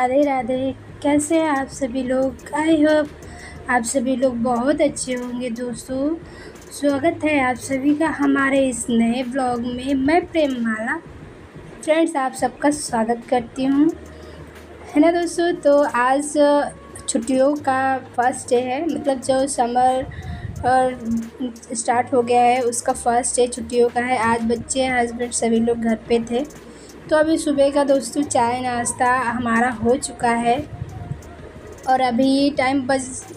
राधे राधे। कैसे हैं आप सभी लोग? आई होप आप सभी लोग बहुत अच्छे होंगे दोस्तों। स्वागत है आप सभी का हमारे इस नए ब्लॉग में। मैं प्रेममाला फ्रेंड्स आप सबका स्वागत करती हूँ, है ना दोस्तों। तो आज छुट्टियों का फर्स्ट डे है, मतलब जो समर और स्टार्ट हो गया है उसका फर्स्ट डे छुट्टियों का है। आज बच्चे हस्बैंड सभी लोग घर पे थे। तो अभी सुबह का दोस्तों चाय नाश्ता हमारा हो चुका है और अभी टाइम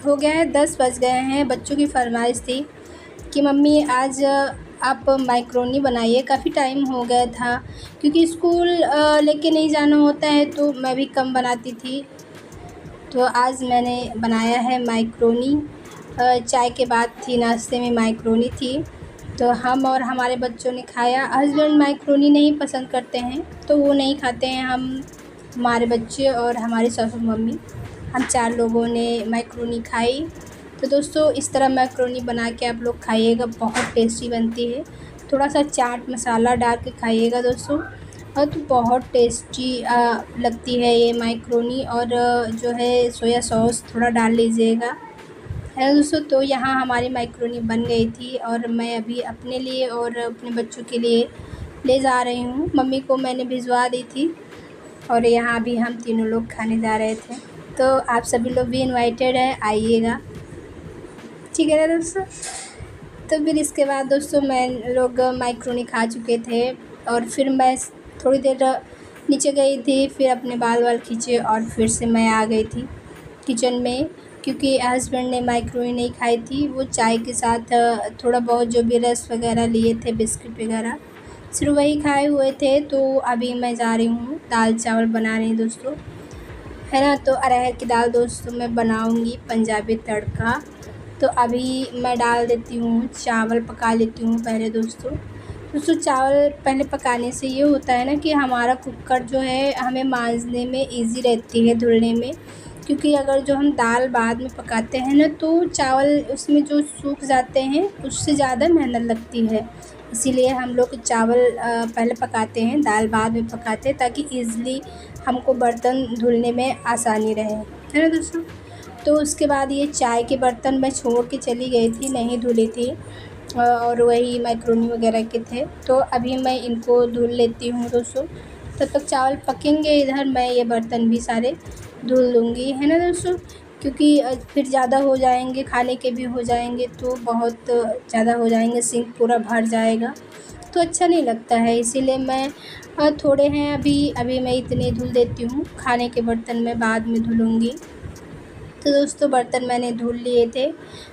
हो गया है 10 बज गए हैं। बच्चों की फरमाइश थी कि मम्मी आज आप मैक्रोनी बनाइए। काफ़ी टाइम हो गया था क्योंकि स्कूल लेके नहीं जाना होता है तो मैं भी कम बनाती थी। तो आज मैंने बनाया है मैक्रोनी। चाय के बाद थी, नाश्ते में मैक्रोनी थी तो हम और हमारे बच्चों ने खाया। हस्बैंड मैक्रोनी नहीं पसंद करते हैं तो वो नहीं खाते हैं। हम, हमारे बच्चे और हमारी सासू मम्मी, हम 4 लोगों ने मैक्रोनी खाई। तो दोस्तों इस तरह मैक्रोनी बना के आप लोग खाइएगा, बहुत टेस्टी बनती है। थोड़ा सा चाट मसाला डाल के खाइएगा दोस्तों, और तो बहुत टेस्टी लगती है ये मैक्रोनी। और जो है सोया सॉस थोड़ा डाल लीजिएगा, है ना दोस्तों। तो यहाँ हमारी मैक्रोनी बन गई थी और मैं अभी अपने लिए और अपने बच्चों के लिए ले जा रही हूँ। मम्मी को मैंने भिजवा दी थी और यहाँ अभी हम तीनों लोग खाने जा रहे थे। तो आप सभी लोग भी इनवाइटेड हैं, आइएगा, ठीक है ना दोस्तों। तो फिर इसके बाद दोस्तों मैं लोग मैक्रोनी खा चुके थे और फिर मैं थोड़ी देर नीचे गई थी, फिर अपने बाल खींचे और फिर से मैं आ गई थी किचन में, क्योंकि हस्बैंड ने मैक्रोनी नहीं खाई थी। वो चाय के साथ थोड़ा बहुत जो भी रस वगैरह लिए थे, बिस्किट वगैरह, सिर्फ वही खाए हुए थे। तो अभी मैं जा रही हूँ दाल चावल बना रही हूँ दोस्तों, है ना। तो अरहर की दाल दोस्तों मैं बनाऊँगी पंजाबी तड़का। तो अभी मैं डाल देती हूँ, चावल पका लेती हूँ पहले दोस्तों। चावल पहले पकाने से ये होता है ना कि हमारा कुकर जो है हमें मांजने में इजी रहती है, धुलने में। क्योंकि अगर जो हम दाल बाद में पकाते हैं ना तो चावल उसमें जो सूख जाते हैं, उससे ज़्यादा मेहनत लगती है। इसीलिए हम लोग चावल पहले पकाते हैं, दाल बाद में पकाते हैं, ताकि ईज़िली हमको बर्तन धुलने में आसानी रहे, है ना दोस्तों। तो उसके बाद ये चाय के बर्तन मैं छोड़ के चली गई थी, नहीं धुली थी, और वही मैक्रोनी वगैरह के थे। तो अभी मैं इनको धुल लेती हूँ दोस्तों। तब तक चावल पकेंगे, इधर मैं ये बर्तन भी सारे धुल लूँगी, है ना दोस्तों। क्योंकि फिर ज़्यादा हो जाएंगे, खाने के भी हो जाएंगे तो बहुत ज़्यादा हो जाएंगे, सिंक पूरा भर जाएगा तो अच्छा नहीं लगता है। इसीलिए मैं थोड़े हैं अभी मैं इतने धुल देती हूँ, खाने के बर्तन मैं बाद में धुलूँगी। तो दोस्तों बर्तन मैंने धुल लिए थे,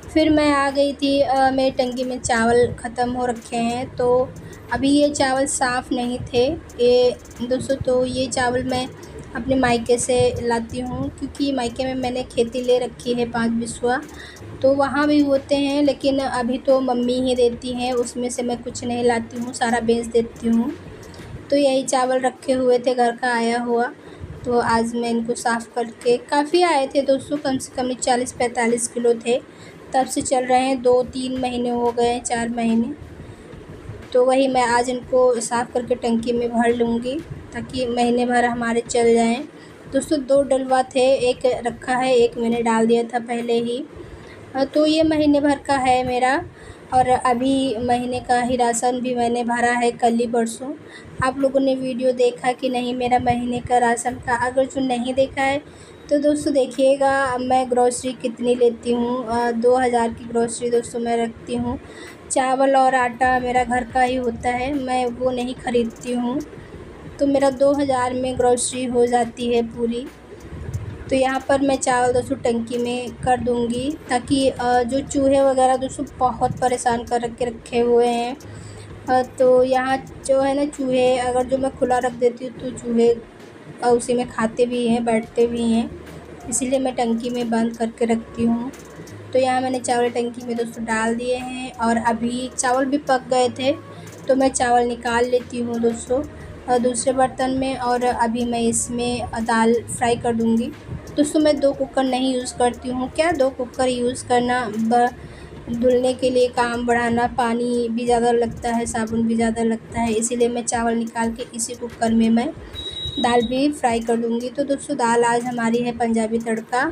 फिर मैं आ गई थी। मेरी टंकी में चावल ख़त्म हो रखे हैं तो अभी ये चावल साफ़ नहीं थे ये दोस्तों। तो ये चावल मैं अपने मायके से लाती हूँ, क्योंकि मायके में मैंने खेती ले रखी है 5 बिस्वा, तो वहाँ भी होते हैं। लेकिन अभी तो मम्मी ही देती हैं, उसमें से मैं कुछ नहीं लाती हूँ, सारा बेच देती हूँ। तो यही चावल रखे हुए थे घर का आया हुआ, तो आज मैं इनको साफ़ करके, काफ़ी आए थे दोस्तों, कम से कम 40-45 किलो थे। तब से चल रहे हैं, 2-3 महीने हो गए हैं, 4 महीने। तो वही मैं आज इनको साफ़ करके टंकी में भर लूँगी ताकि महीने भर हमारे चल जाएं दोस्तों। 2 डलवा थे, एक रखा है, एक मैंने डाल दिया था पहले ही। तो ये महीने भर का है मेरा। और अभी महीने का ही राशन भी मैंने भरा है कल ही परसों। आप लोगों ने वीडियो देखा कि नहीं मेरा महीने का राशन का? अगर जो नहीं देखा है तो दोस्तों देखिएगा, मैं ग्रॉसरी कितनी लेती हूँ। 2000 की ग्रॉसरी दोस्तों मैं रखती हूँ। चावल और आटा मेरा घर का ही होता है, मैं वो नहीं ख़रीदती हूँ। तो मेरा 2000 में ग्रॉसरी हो जाती है पूरी। तो यहाँ पर मैं चावल दोस्तों टंकी में कर दूँगी, ताकि जो चूहे वगैरह दोस्तों बहुत परेशान कर के रखे हुए हैं। तो यहाँ जो है ना चूहे, अगर जो मैं खुला रख देती हूँ तो चूहे उसी में खाते भी हैं, बैठते भी हैं, इसीलिए मैं टंकी में बंद करके रखती हूँ। तो यहाँ मैंने चावल टंकी में दोस्तों डाल दिए हैं और अभी चावल भी पक गए थे तो मैं चावल निकाल लेती हूँ दोस्तों दूसरे बर्तन में। और अभी मैं इसमें दाल फ्राई कर दूँगी दोस्तों। मैं 2 कुकर नहीं यूज़ करती हूँ, क्या 2 कुकर यूज़ करना धुलने के लिए काम बढ़ाना, पानी भी ज़्यादा लगता है, साबुन भी ज़्यादा लगता है, इसीलिए मैं चावल निकाल के इसी कुकर में मैं दाल भी फ्राई कर लूँगी। तो दोस्तों दाल आज हमारी है पंजाबी तड़का।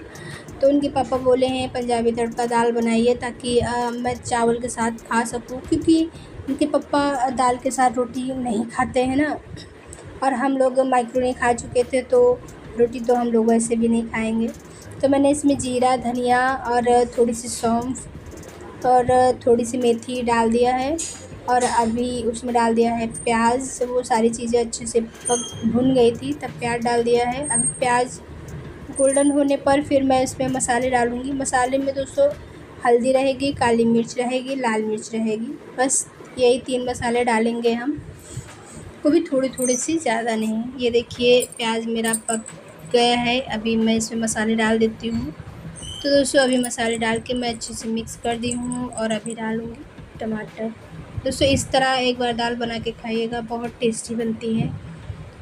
तो उनके पापा बोले हैं पंजाबी तड़का दाल बनाइए ताकि मैं चावल के साथ खा सकूँ, क्योंकि उनके पापा दाल के साथ रोटी नहीं खाते हैं ना। और हम लोग मैक्रोनी खा चुके थे, तो रोटी तो हम लोग वैसे भी नहीं खाएंगे। तो मैंने इसमें जीरा, धनिया और थोड़ी सी सौंफ और थोड़ी सी मेथी डाल दिया है, और अभी उसमें डाल दिया है प्याज। वो सारी चीज़ें अच्छे से भुन गई थी, तब प्याज डाल दिया है। अभी प्याज गोल्डन होने पर फिर मैं इसमें मसाले डालूँगी। मसाले में दोस्तों हल्दी रहेगी, काली मिर्च रहेगी, लाल मिर्च रहेगी, बस यही 3 मसाले डालेंगे हम, वो भी थोड़ी थोड़ी सी, ज़्यादा नहीं। ये देखिए प्याज मेरा पक गया है। अभी मैं इसमें मसाले डाल देती हूँ। तो दोस्तों अभी मसाले डाल के मैं अच्छे से मिक्स कर दी हूँ, और अभी डालूँगी टमाटर। दोस्तों इस तरह एक बार दाल बना के खाइएगा, बहुत टेस्टी बनती है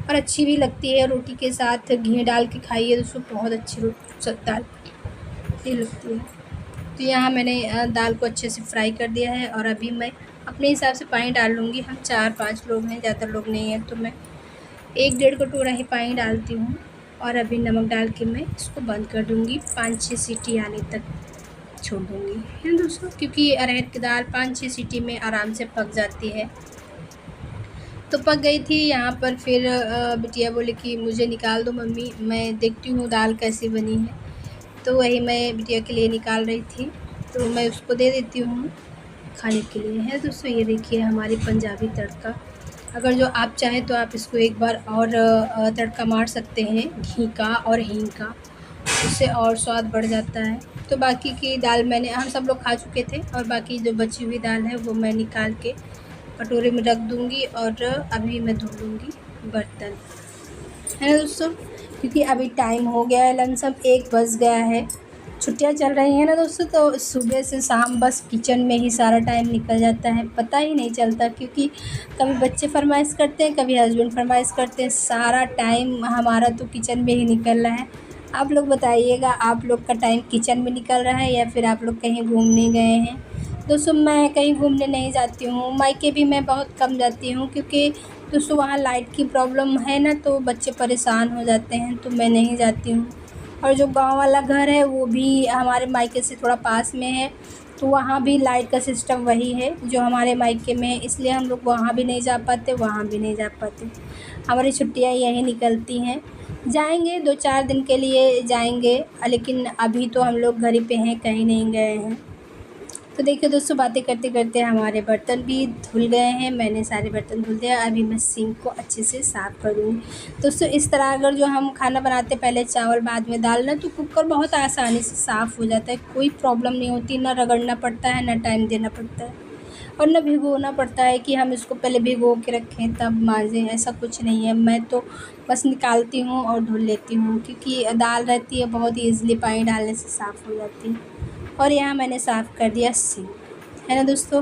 और अच्छी भी लगती है। रोटी के साथ घी डाल के खाइए दोस्तों, बहुत अच्छी दाल ये लगती है। तो यहाँ मैंने दाल को अच्छे से फ्राई कर दिया है, और अभी मैं अपने हिसाब से पानी डाल लूँगी। हम 4-5 लोग हैं, ज़्यादा लोग नहीं हैं, तो मैं 1-1.5 कटोरा ही पानी डालती हूँ। और अभी नमक डाल के मैं इसको बंद कर दूँगी, 5-6 सीटी आने तक छोड़ दूँगी, है ना दोस्तों, क्योंकि अरहर की दाल 5-6 सीटी में आराम से पक जाती है। तो पक गई थी यहाँ पर। फिर बिटिया बोली कि मुझे निकाल दो मम्मी, मैं देखती हूँ दाल कैसी बनी है। तो वही मैं बिटिया के लिए निकाल रही थी, तो मैं उसको दे देती हूँ खाने के लिए, है दोस्तों। ये देखिए हमारी पंजाबी तड़का। अगर जो आप चाहें तो आप इसको एक बार और तड़का मार सकते हैं घी का और हींग का, उससे और स्वाद बढ़ जाता है। तो बाकी की दाल हम सब लोग खा चुके थे, और बाकी जो बची हुई दाल है वो मैं निकाल के कटोरे में रख दूँगी, और अभी मैं धो लूँगी बर्तन, है ना दोस्तों, क्योंकि अभी टाइम हो गया है, लमसम 1 बज गया है। छुट्टियाँ चल रही हैं ना दोस्तों, तो सुबह से शाम बस किचन में ही सारा टाइम निकल जाता है, पता ही नहीं चलता। क्योंकि कभी बच्चे फरमाइश करते हैं, कभी हस्बैंड फरमाइश करते हैं, सारा टाइम हमारा तो किचन में ही निकल रहा है। आप लोग बताइएगा, आप लोग का टाइम किचन में निकल रहा है या फिर आप लोग कहीं घूमने गए हैं। दोस्तों मैं कहीं घूमने नहीं जाती हूँ, मायके भी मैं बहुत कम जाती हूँ, क्योंकि दोस्तों वहाँ लाइट की प्रॉब्लम है ना, तो बच्चे परेशान हो जाते हैं, तो मैं नहीं जाती हूँ। और जो गांव वाला घर है वो भी हमारे मायके से थोड़ा पास में है, तो वहाँ भी लाइट का सिस्टम वही है जो हमारे मायके में है, इसलिए हम लोग वहाँ भी नहीं जा पाते, वहाँ भी नहीं जा पाते। हमारी छुट्टियाँ यहीं निकलती हैं। जाएंगे 2-4 दिन के लिए जाएंगे, लेकिन अभी तो हम लोग घर ही पे हैं, कहीं नहीं गए हैं। तो देखिए दोस्तों बातें करते करते हमारे बर्तन भी धुल गए हैं। मैंने सारे बर्तन धुल दिया, अभी मैं सिंक को अच्छे से साफ़ करूँगी। दोस्तों इस तरह अगर जो हम खाना बनाते पहले चावल बाद में दाल ना, तो कुकर बहुत आसानी से साफ़ हो जाता है, कोई प्रॉब्लम नहीं होती, ना रगड़ना पड़ता है, ना टाइम देना पड़ता है, और ना भिगोना पड़ता है कि हम इसको पहले भिगो के रखें तब मांजें, ऐसा कुछ नहीं है। मैं तो बस निकालती हूँ और धुल लेती हूँ, क्योंकि दाल रहती है बहुत ईज़िली पानी डालने से साफ़ हो जाती है। और यहाँ मैंने साफ़ कर दिया सिंक, है ना दोस्तों।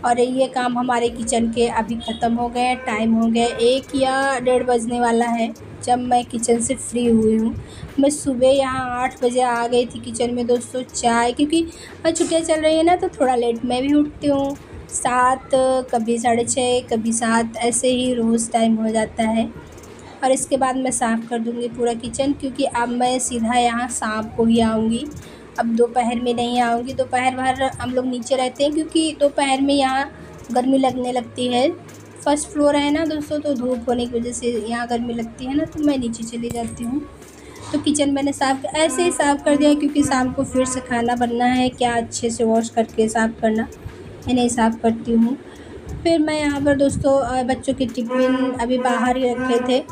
और ये काम हमारे किचन के अभी ख़त्म हो गए हैं। टाइम हो गया 1 या 1:30 बजने वाला है जब मैं किचन से फ्री हुई हूँ। मैं सुबह यहाँ 8 बजे आ गई थी किचन में दोस्तों, चाय, क्योंकि छुट्टियाँ चल रही है ना, तो थोड़ा लेट मैं भी उठती हूँ, 7, कभी 6:30, कभी 7, ऐसे ही रोज़ टाइम हो जाता है। और इसके बाद मैं साफ़ कर दूँगी पूरा किचन, क्योंकि अब मैं सीधा यहाँ शाम को ही आऊँगी, अब दोपहर में नहीं आऊँगी। दोपहर भर हम लोग नीचे रहते हैं, क्योंकि दोपहर में यहाँ गर्मी लगने लगती है। फर्स्ट फ्लोर है ना दोस्तों, तो धूप होने की वजह से यहाँ गर्मी लगती है ना, तो मैं नीचे चली जाती हूँ। तो किचन मैंने ऐसे ही साफ़ कर दिया, क्योंकि शाम को फिर से खाना बनना है, क्या अच्छे से वॉश करके साफ़ करना, मैं नहीं साफ़ करती हूँ। फिर मैं यहाँ पर दोस्तों बच्चों के टिफ़िन अभी बाहर ही रखे थे,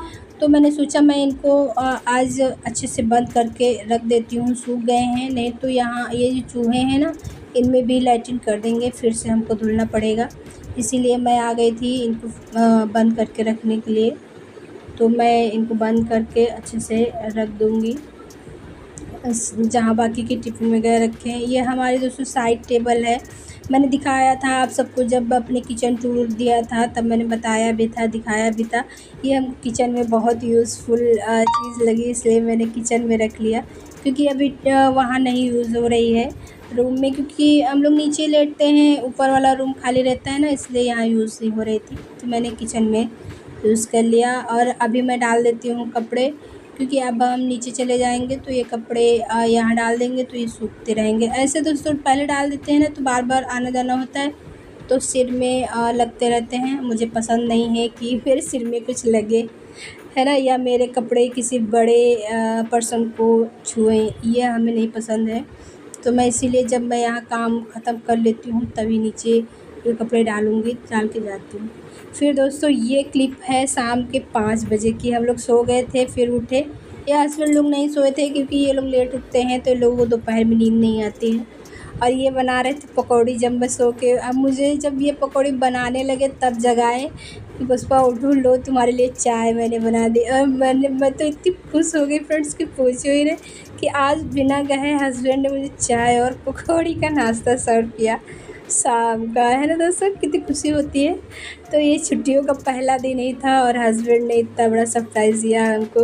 तो मैंने सोचा मैं इनको आज अच्छे से बंद करके रख देती हूँ, सूख गए हैं, नहीं तो यहाँ ये जो चूहे हैं ना, इनमें भी लैट्रिन कर देंगे, फिर से हमको धुलना पड़ेगा। इसीलिए मैं आ गई थी इनको बंद करके रखने के लिए। तो मैं इनको बंद करके अच्छे से रख दूँगी जहाँ बाकी के टिफ़िन वगैरह रखे हैं। ये हमारे दोस्तों साइड टेबल है, मैंने दिखाया था आप सबको जब अपने किचन टूर दिया था, तब मैंने बताया भी था, दिखाया भी था। ये हम किचन में बहुत यूज़फुल चीज़ लगी, इसलिए मैंने किचन में रख लिया, क्योंकि अभी वहाँ नहीं यूज़ हो रही है रूम में, क्योंकि हम लोग नीचे लेटते हैं, ऊपर वाला रूम खाली रहता है ना, इसलिए यहाँ यूज़ नहीं हो रही थी, तो मैंने किचन में यूज़ कर लिया। और अभी मैं डाल देती हूँ कपड़े, क्योंकि अब हम नीचे चले जाएंगे तो ये कपड़े यहाँ डाल देंगे तो ये सूखते रहेंगे। ऐसे दोस्तों पहले डाल देते हैं ना तो बार बार आना जाना होता है, तो सिर में लगते रहते हैं। मुझे पसंद नहीं है कि मेरे सिर में कुछ लगे, है ना, या मेरे कपड़े किसी बड़े पर्सन को छुएं, ये हमें नहीं पसंद है। तो मैं इसीलिए जब मैं यहाँ काम ख़त्म कर लेती हूँ तभी नीचे ये कपड़े डालूँगी, डाल के जाती हूँ। फिर दोस्तों ये क्लिप है शाम के 5 बजे की। हम लोग सो गए थे, फिर उठे। ये हस्बैंड लोग नहीं सोए थे क्योंकि ये लोग लेट उठते हैं तो लोगों को दोपहर में नींद नहीं आती है। और ये बना रहे थे पकौड़ी जब मैं सो के। अब मुझे जब ये पकौड़ी बनाने लगे तब जगाए कि पुष्पा उठो, लो तुम्हारे लिए चाय मैंने बना दी। और मैं तो इतनी खुश हो गई फ्रेंड्स कि पूछो ही नहीं, कि आज बिना कहे हस्बैंड ने मुझे चाय और पकौड़ी का नाश्ता सर्व किया शाम का, है ना दोस्तों, कितनी खुशी होती है। तो ये छुट्टियों का पहला दिन ही था और हस्बैंड ने इतना बड़ा सरप्राइज़ दिया हमको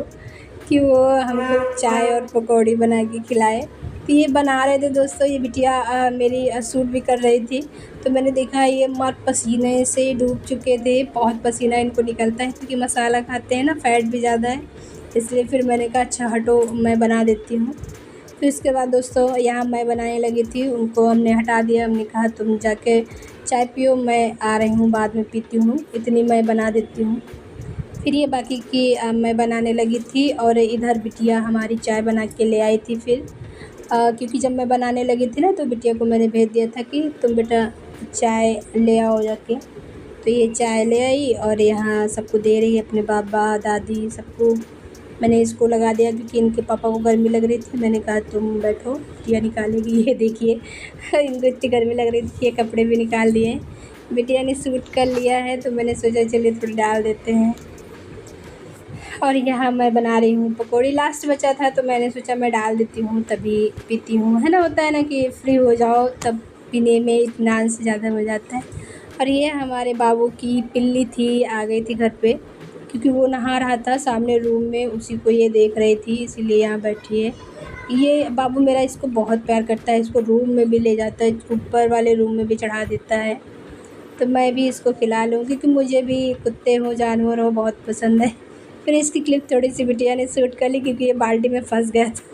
कि वो हमको चाय और पकौड़ी बना के खिलाए। तो ये बना रहे थे दोस्तों, ये बिटिया मेरी सूट भी कर रही थी। तो मैंने देखा ये मार पसीने से डूब चुके थे, बहुत पसीना इनको निकलता है क्योंकि मसाला खाते हैं ना, फैट भी ज़्यादा है, इसलिए फिर मैंने कहा अच्छा हटो मैं बना देती हूँ। फिर इसके बाद दोस्तों यहाँ मैं बनाने लगी थी, उनको हमने हटा दिया। हमने कहा तुम जाके चाय पियो, मैं आ रही हूँ बाद में पीती हूँ, इतनी मैं बना देती हूँ। फिर ये बाकी की मैं बनाने लगी थी और इधर बिटिया हमारी चाय बना के ले आई थी। फिर क्योंकि जब मैं बनाने लगी थी ना तो बिटिया को मैंने भेज दिया था कि तुम बेटा चाय ले आओ जाके। तो ये चाय ले आई और यहाँ सबको दे रही है, अपने बाबा दादी सबको। मैंने इसको लगा दिया क्योंकि इनके पापा को गर्मी लग रही थी। मैंने कहा तुम बैठो, बिटिया निकालेगी। ये देखिए इनको इतनी गर्मी लग रही थी कि ये कपड़े भी निकाल दिए। बिटिया ने सूट कर लिया है तो मैंने सोचा चलिए थोड़ी डाल देते हैं। और यहाँ मैं बना रही हूँ पकौड़ी, लास्ट बचा था तो मैंने सोचा मैं डाल देती हूँ तभी पीती हूँ, है ना। होता है ना कि फ्री हो जाओ तब पीने में इत्मीनान से ज़्यादा हो जाता है। और ये हमारे बाबू की पिल्ली थी, आ गई थी घर पे क्योंकि वो नहा रहा था सामने रूम में, उसी को ये देख रही थी इसीलिए यहाँ बैठी है। ये बाबू मेरा इसको बहुत प्यार करता है, इसको रूम में भी ले जाता है, ऊपर वाले रूम में भी चढ़ा देता है। तो मैं भी इसको खिला लूँ क्योंकि मुझे भी कुत्ते हो जानवर हो बहुत पसंद है। फिर इसकी क्लिप थोड़ी सी बिटिया ने शूट कर ली क्योंकि ये बाल्टी में फंस गया था।